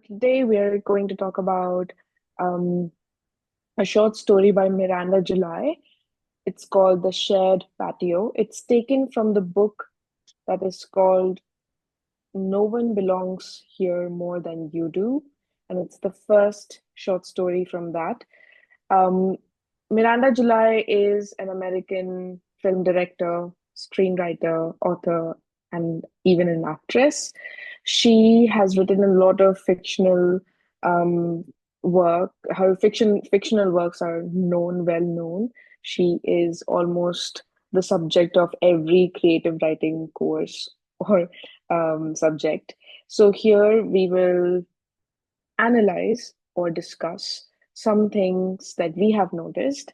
Today we are going to talk about um, a short story by Miranda July. It's called The Shared Patio. It's taken from the book that is called No One Belongs Here More Than You Do. And it's the first short story from that. Um, Miranda July is an American film director, screenwriter, author, and even an actress. She has written a lot of fictional um, work. Her fictional works are well known. She is almost the subject of every creative writing course or subject. So here we will analyze or discuss some things that we have noticed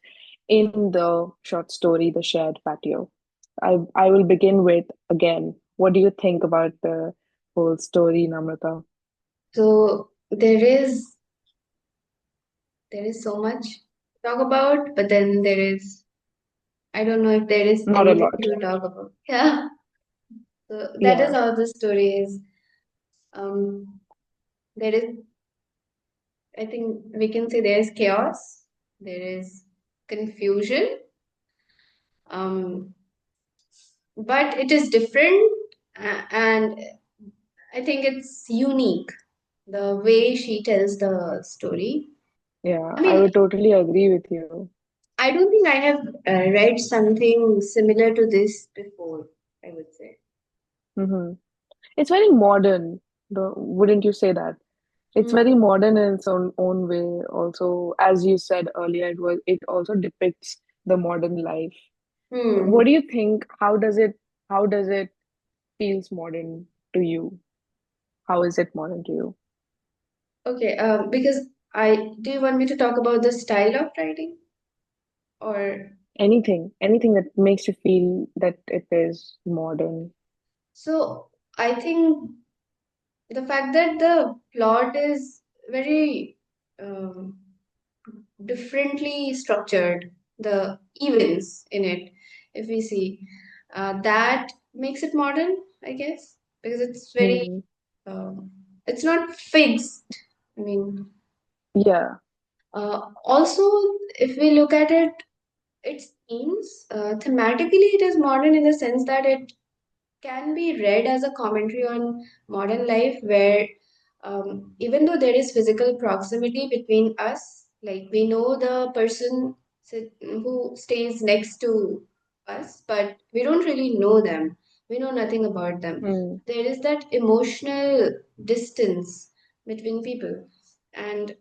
in the short story, The Shared Patio. I will begin with again, what do you think about the whole story, Namrata? So there is so much to talk about, but then I don't know if there is Not a anything lot. to talk about. Yeah. So that is Yeah. how the story is. Um, there is, I think we can say there is chaos, there is confusion, um, but it is different, and I think it's unique the way she tells the story. Yeah, I I mean, would totally agree with you. I don't think I have read something similar to this before, I would say. Hmm. It's very modern, wouldn't you say that? It's Hmm. very modern in its own way. Also, as you said earlier, it also depicts the modern life. Hmm. What do you think? How does it feels modern to you? How is it modern to you? Okay, because do you want me to talk about the style of writing or Anything that makes you feel that it is modern. so I think the fact that the plot is very um, differently structured, the events in it, if we see, that makes it modern, I guess, because Hmm. it's not fixed. I mean, Yeah, also, if we look at it, it seems thematically it is modern in the sense that it can be read as a commentary on modern life, where even though there is physical proximity between us, like we know the person who stays next to us, but we don't really know them. We know nothing about them. hmm. There is that emotional distance between people. And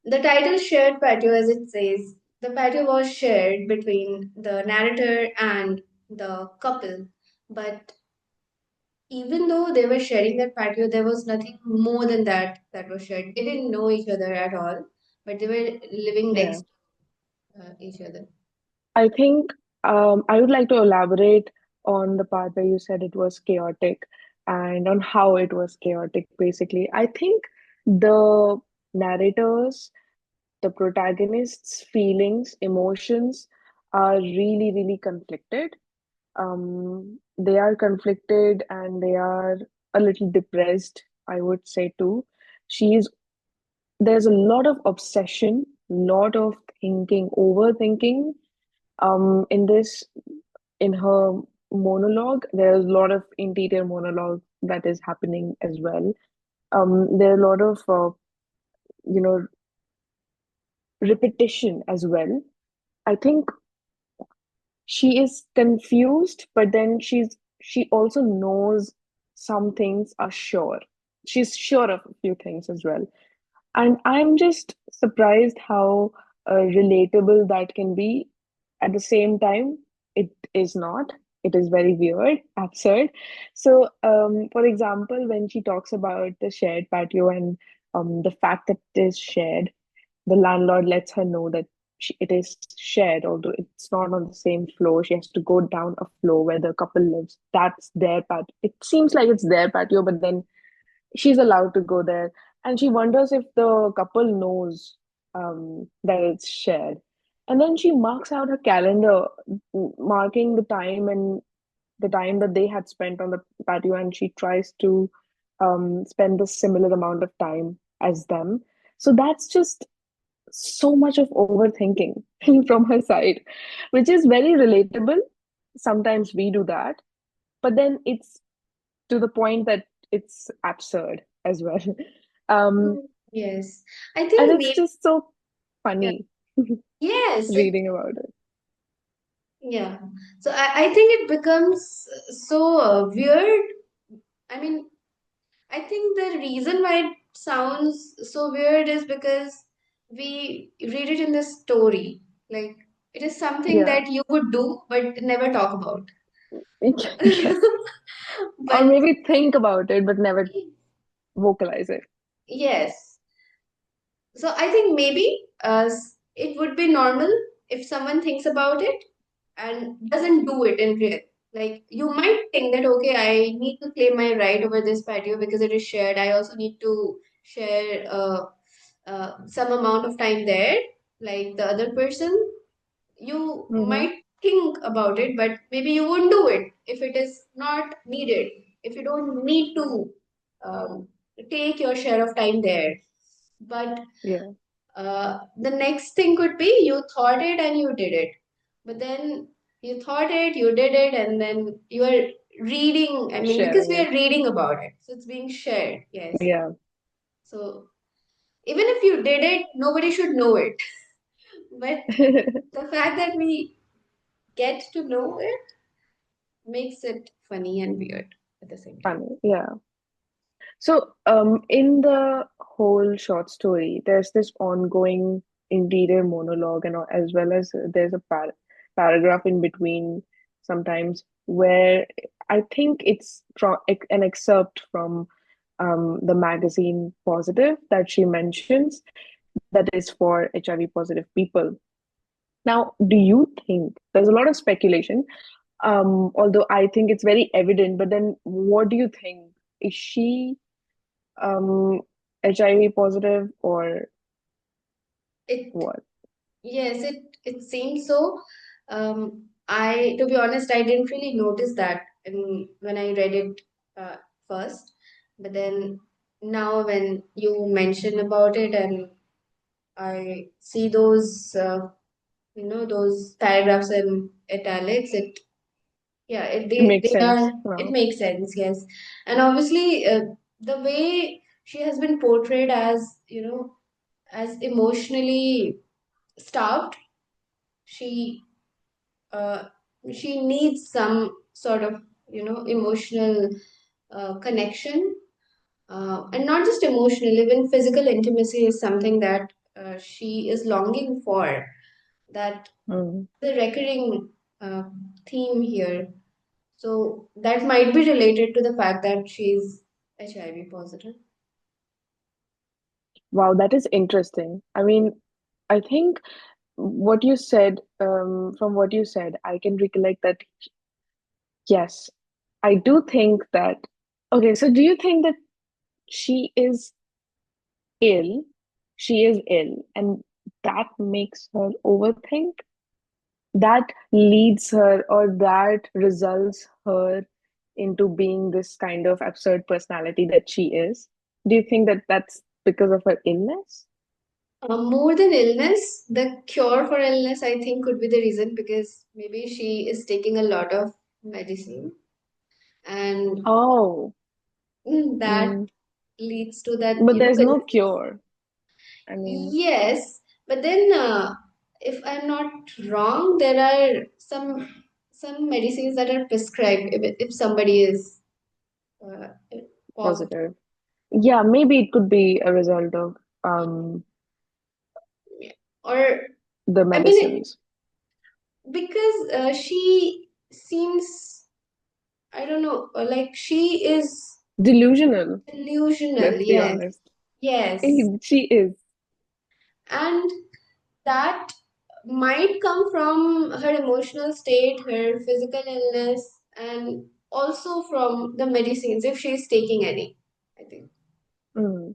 the title shared patio, as it says, the patio was shared between the narrator and the couple. But even though they were sharing that patio, there was nothing more than that was shared. They didn't know each other at all, but they were living Yeah. next to each other. I think I would like to elaborate on the part where you said it was chaotic and on how it was chaotic, basically. I think the narrators, the protagonists' feelings, emotions are really, really conflicted. They are conflicted and they are a little depressed, I would say too. She's There's a lot of obsession, lot of thinking, overthinking. In this, in her monologue, there's a lot of interior monologue that is happening as well. There are a lot of you know repetition as well. I think she is confused, but then she also knows some things are sure. She's sure of a few things as well. And I'm just surprised how relatable that can be. At the same time, it is not. It is very weird, absurd. So, for example, when she talks about the shared patio and the fact that it is shared, the landlord lets her know that it is shared, although it's not on the same floor. She has to go down a floor where the couple lives. That's their patio. It seems like it's their patio, but then she's allowed to go there. And she wonders if the couple knows that it's shared. And then she marks out her calendar, marking the time and the time that they had spent on the patio, and she tries to spend the similar amount of time as them. So that's just so much of overthinking from her side, which is very relatable. Sometimes we do that, but then it's to the point that it's absurd as well. Um, Yes. I and think it's maybe, just so yeah. funny Yes, it, reading about it. yeah. So I think it becomes so weird. I mean, I think the reason why it sounds so weird is because we read it in the story. Like, it is something Yeah. that you would do but never talk about. Yes. Or But maybe think about it, but never vocalize it. yes. So I think maybe it would be normal if someone thinks about it and doesn't do it in real. Like you might think that okay, I need to claim my right over this patio because it is shared. I also need to share some amount of time there, like the other person. You Mm-hmm. might think about it, but maybe you won't do it if it is not needed. If you don't need to um, take your share of time there. But Yeah. the next thing could be you thought it and you did it. But then you thought it, you did it, and then you are reading. I mean, because Sharing we are it. reading about it, so it's being shared. Yes. Yeah. So even if you did it, nobody should know it. But the fact that we get to know it makes it funny and weird at the same time. Funny. Yeah. So, in the whole short story, there's this ongoing interior monologue, and as well as there's a paragraph in between sometimes where I think it's from an excerpt from the magazine Positive that she mentions that is for HIV positive people. Now, do you think there's a lot of speculation, although I think it's very evident, but then what do you think? Is she um HIV positive or It what? Yes, it seems so. I to be honest, I didn't really notice that when I read it first, but then now when you mention about it and I see those those paragraphs in italics, yeah, It makes they sense are it now. makes sense, yes. And obviously, the way she has been portrayed as as emotionally starved, she uh, she needs some sort of emotional connection, and not just emotional, even physical intimacy is something that she is longing for. That Mm. the recurring uh, theme here. So that might be related to the fact that she's HIV positive. Wow, that is interesting. I mean, I think what you said, from what you said, I can recollect that yes, I do think that. Okay, so do you think that she is ill? She is ill, and that makes her overthink? That leads her or that results her into being this kind of absurd personality that she is? Do you think that that's because of her illness? More than illness, the cure for illness, I think, could be the reason because maybe she is taking a lot of medicine and Oh, that mm, leads to that, but there's no confusion. cure. I mean, Yes, but then if I'm not wrong, there are some medicines that are prescribed if somebody is uh, positive. positive. Yeah, maybe it could be a result of Or the I mean, medicines. because she seems, I don't know, like she is Delusional, delusional. let's be Yes, honest. yes, She is. and that might come from her emotional state, her physical illness, and also from the medicines if she's taking any, I think. Mm.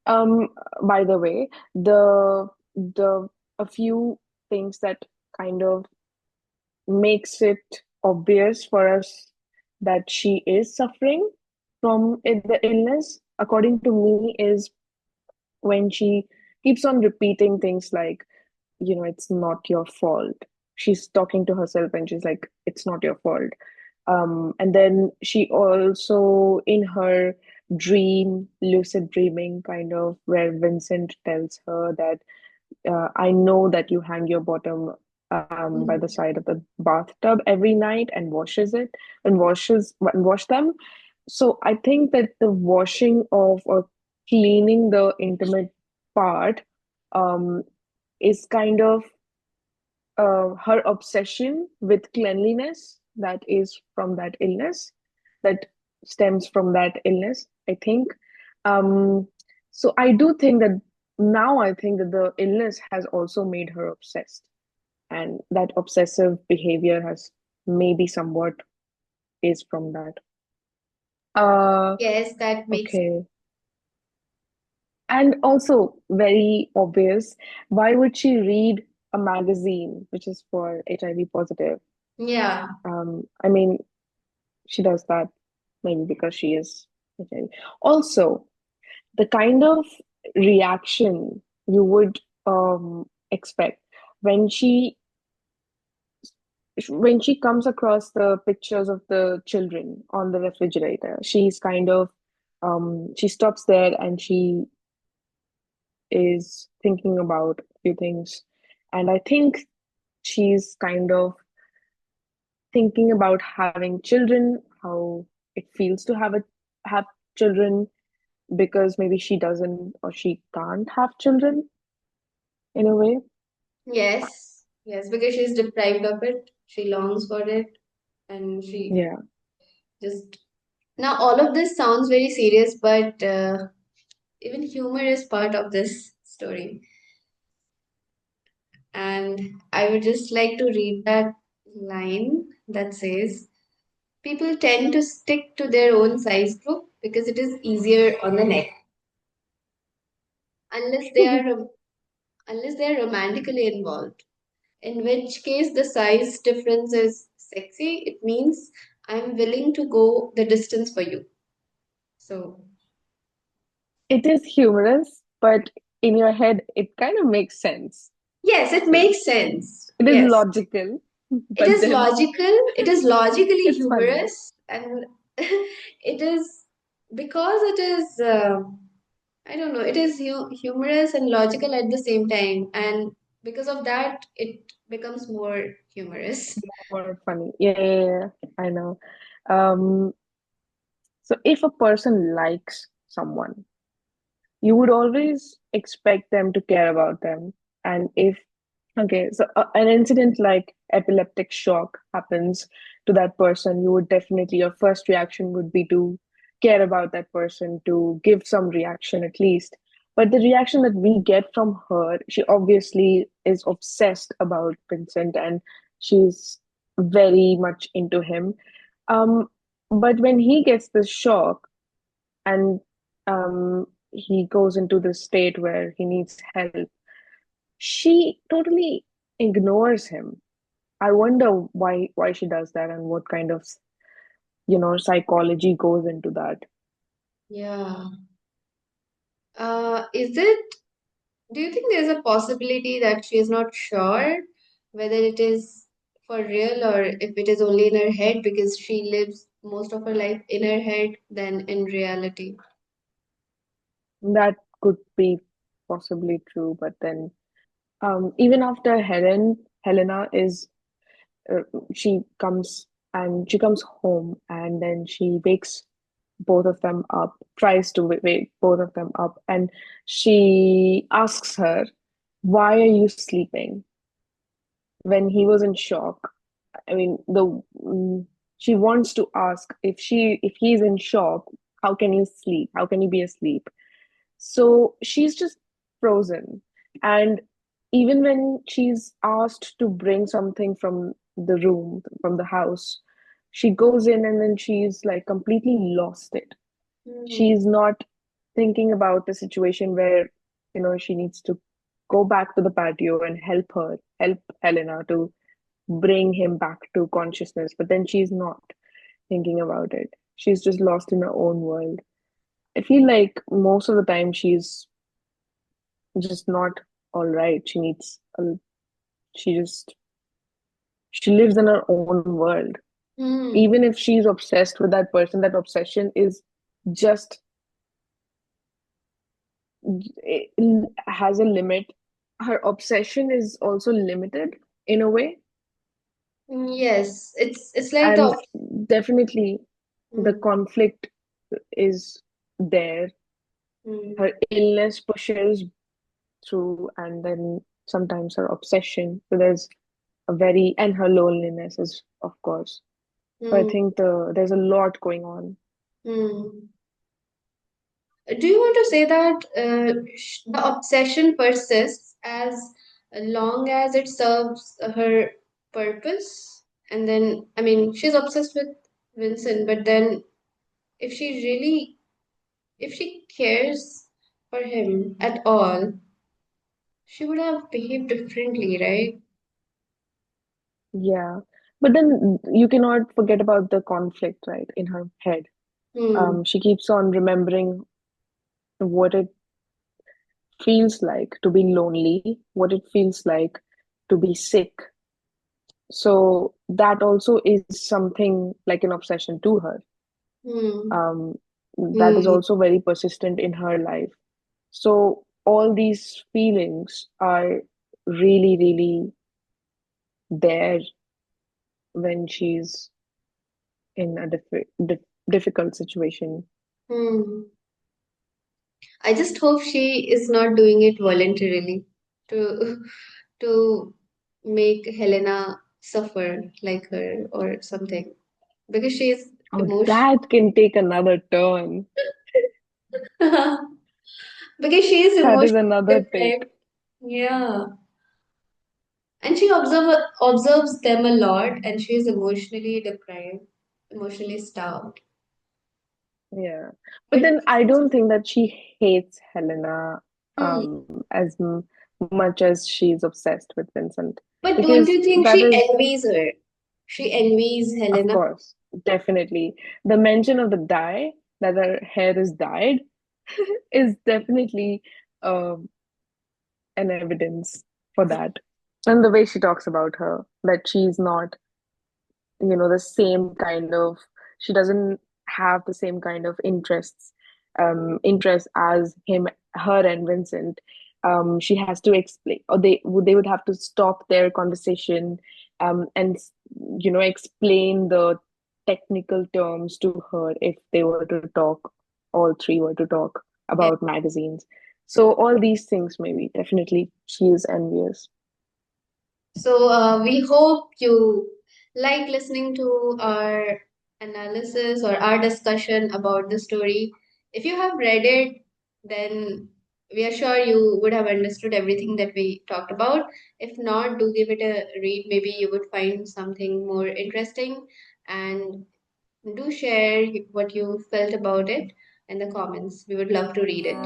Um, by the way, the a few things that kind of makes it obvious for us that she is suffering. from it, the illness, according to me, is when she keeps on repeating things like, it's not your fault. She's talking to herself and she's like, it's not your fault. And then she also, in her dream, lucid dreaming, kind of, where Vincent tells her that, I know that you hang your bottom by the Mhm. side of the bathtub every night and washes it and wash them. So I think that the washing of or cleaning the intimate part um, is kind of her obsession with cleanliness that is from that illness, that stems from that illness, I think. Um, so I do think that now I think that the illness has also made her obsessed, and that obsessive behavior has maybe somewhat is from that. Uh, Yes, that makes okay. And also very obvious, why would she read a magazine which is for HIV positive? yeah. I mean, she does that maybe because she is HIV. Also, the kind of reaction you would expect when she comes across the pictures of the children on the refrigerator, she's kind of she stops there and she is thinking about a few things. And I think she's kind of thinking about having children, how it feels to have children, because maybe she doesn't or she can't have children in a way. Yes. Yes, because she's deprived of it. She longs for it and she Yeah. just now all of this sounds very serious, but even humor is part of this story. And I would just like to read that line that says, people tend to stick to their own size group because it is easier on the neck, unless they are unless they are romantically involved. In which case, the size difference is sexy. It means I'm willing to go the distance for you. So, It is humorous, but in your head, it kind of makes sense. yes, it So makes sense. it is Yes. logical, It but is then logical, it is logically it's funny. humorous, and it is because it is, I don't know, it is humorous and logical at the same time. And because of that, it becomes more humorous. More funny. Yeah, yeah, yeah, I know. Um, so if a person likes someone, you would always expect them to care about them. And if, okay, so an incident like epileptic shock happens to that person, you would definitely, your first reaction would be to care about that person, to give some reaction at least. But the reaction that we get from her, she obviously is obsessed about Vincent and she's very much into him. Um, but when he gets this shock, and he goes into this state where he needs help, she totally ignores him. I wonder why she does that and what kind of psychology goes into that. Yeah. Is it, do you think there's a possibility that she is not sure whether it is for real or if it is only in her head because she lives most of her life in her head than in reality? That could be possibly true, but then even after Helena is uh, she comes home and then she wakes both of them up, tries to wake both of them up, and she asks her, "Why are you sleeping?" When he was in shock. I mean, she wants to ask if he's in shock, how can you sleep? How can you be asleep? So she's just frozen. And even when she's asked to bring something from the room, from the house, she goes in and then she's like completely lost it. Hmm. She's not thinking about the situation where, she needs to go back to the patio and help Helena to bring him back to consciousness. But then she's not thinking about it. She's just lost in her own world. I feel like most of the time she's just not all right. She just she lives in her own world. Hmm. Even if she's obsessed with that person, that obsession is just it has a limit. Her obsession is also limited in a way, Yes, it's like the and definitely the hmm, conflict is there. hmm, Her illness pushes through, and then sometimes her obsession. So there's a very and her loneliness is, of course. So I hmm, think there's a lot going on. hmm. Do you want to say that the obsession persists as long as it serves her purpose? And then, I mean, she's obsessed with Vincent, but then if she really, if she cares for him at all, she would have behaved differently, right? Yeah. But then you cannot forget about the conflict, right, in her head. Hmm, She keeps on remembering what it feels like to be lonely, what it feels like to be sick. So that also is something like an obsession to her. hmm, Um, that is hmm, also very persistent in her life. So all these feelings are really, really there when she's in a difficult situation. hmm. I just hope she is not doing it voluntarily to to make Helena suffer like her or something because she is Oh, emotion that can take another turn. because she is That is emotionally another deprived. take. Yeah, and she observes them a lot, and she is emotionally deprived, emotionally starved. Yeah. But But then I don't think that she hates Helena hmm, as much as she's obsessed with Vincent. but don't Because you think that she is, envies her? She envies of Helena. course, definitely the mention of the dye, that her hair is dyed, is definitely um, an evidence for that. And the way she talks about her, that she's not the same kind of she doesn't have the same kind of interest as her and Vincent. She has to explain, or they would have to stop their conversation, and explain the technical terms to her if they were to talk, all three were to talk about magazines. So all these things, maybe definitely she is envious. So we hope you like listening to our analysis or our discussion about the story. If you have read it, then we are sure you would have understood everything that we talked about. If not, do give it a read. Maybe you would find something more interesting, and do share what you felt about it in the comments. We would love to read it.